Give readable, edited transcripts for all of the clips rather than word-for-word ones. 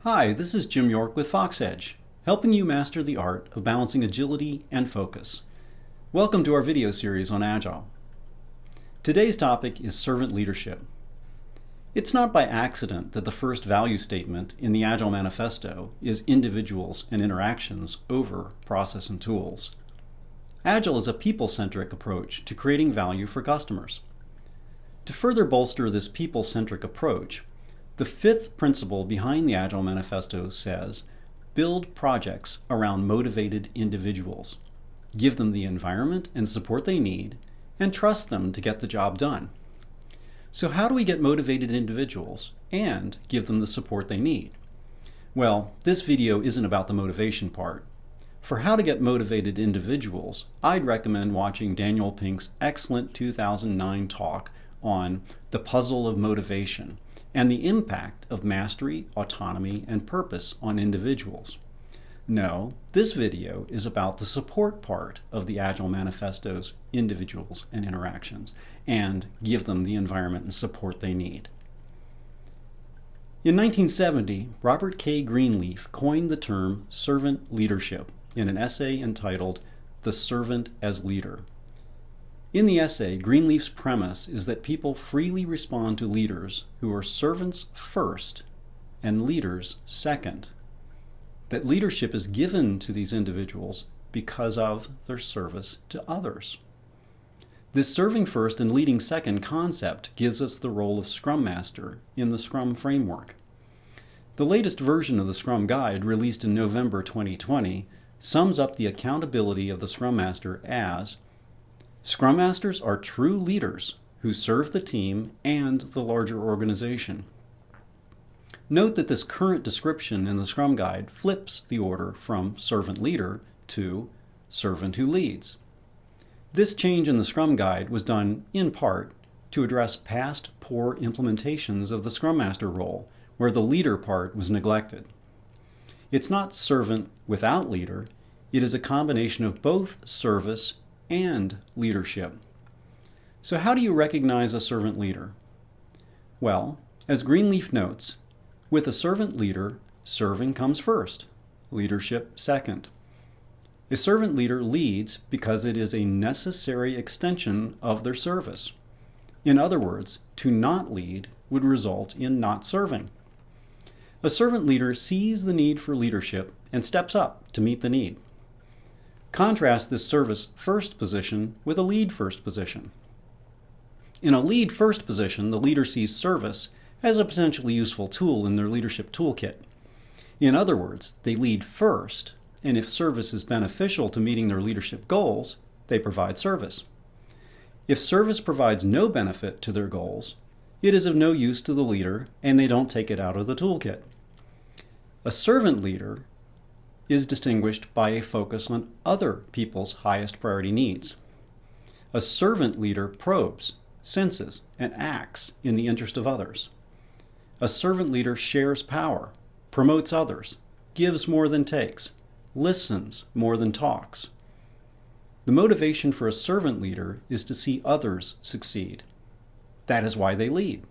Hi, this is Jim York with FoxEdge, helping you master the art of balancing agility and focus. Welcome to our video series on Agile. Today's topic is servant leadership. It's not by accident that the first value statement in the Agile Manifesto is individuals and interactions over process and tools. Agile is a people-centric approach to creating value for customers. To further bolster this people-centric approach, the fifth principle behind the Agile Manifesto says, build projects around motivated individuals. Give them the environment and support they need, and trust them to get the job done. So how do we get motivated individuals and give them the support they need? Well, this video isn't about the motivation part. For how to get motivated individuals, I'd recommend watching Daniel Pink's excellent 2009 talk on the puzzle of motivation and the impact of mastery, autonomy, and purpose on individuals. No, this video is about the support part of the Agile Manifesto's individuals and interactions, and give them the environment and support they need. In 1970, Robert K. Greenleaf coined the term servant leadership in an essay entitled The Servant as Leader. In the essay, Greenleaf's premise is that people freely respond to leaders who are servants first and leaders second. That leadership is given to these individuals because of their service to others. This serving first and leading second concept gives us the role of Scrum Master in the Scrum framework. The latest version of the Scrum Guide, released in November 2020, sums up the accountability of the Scrum Master as Scrum Masters are true leaders who serve the team and the larger organization. Note that this current description in the Scrum Guide flips the order from servant leader to servant who leads. This change in the Scrum Guide was done, in part, to address past poor implementations of the Scrum Master role, where the leader part was neglected. It's not servant without leader, it is a combination of both service and leadership. So how do you recognize a servant leader? Well, as Greenleaf notes, with a servant leader, serving comes first, leadership second. A servant leader leads because it is a necessary extension of their service. In other words, to not lead would result in not serving. A servant leader sees the need for leadership and steps up to meet the need. Contrast this service first position with a lead first position. In a lead first position, the leader sees service as a potentially useful tool in their leadership toolkit. In other words, they lead first, and if service is beneficial to meeting their leadership goals, they provide service. If service provides no benefit to their goals, it is of no use to the leader, and they don't take it out of the toolkit. A servant leader is distinguished by a focus on other people's highest priority needs. A servant leader probes, senses, and acts in the interest of others. A servant leader shares power, promotes others, gives more than takes, listens more than talks. The motivation for a servant leader is to see others succeed. That is why they lead.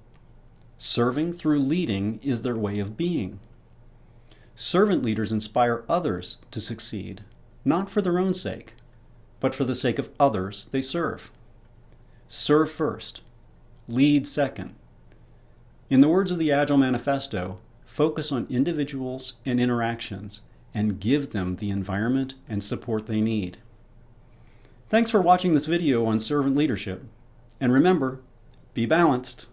Serving through leading is their way of being. Servant leaders inspire others to succeed, not for their own sake, but for the sake of others they serve. Serve first, lead second. In the words of the Agile Manifesto, focus on individuals and interactions and give them the environment and support they need. Thanks for watching this video on servant leadership. And remember, be balanced.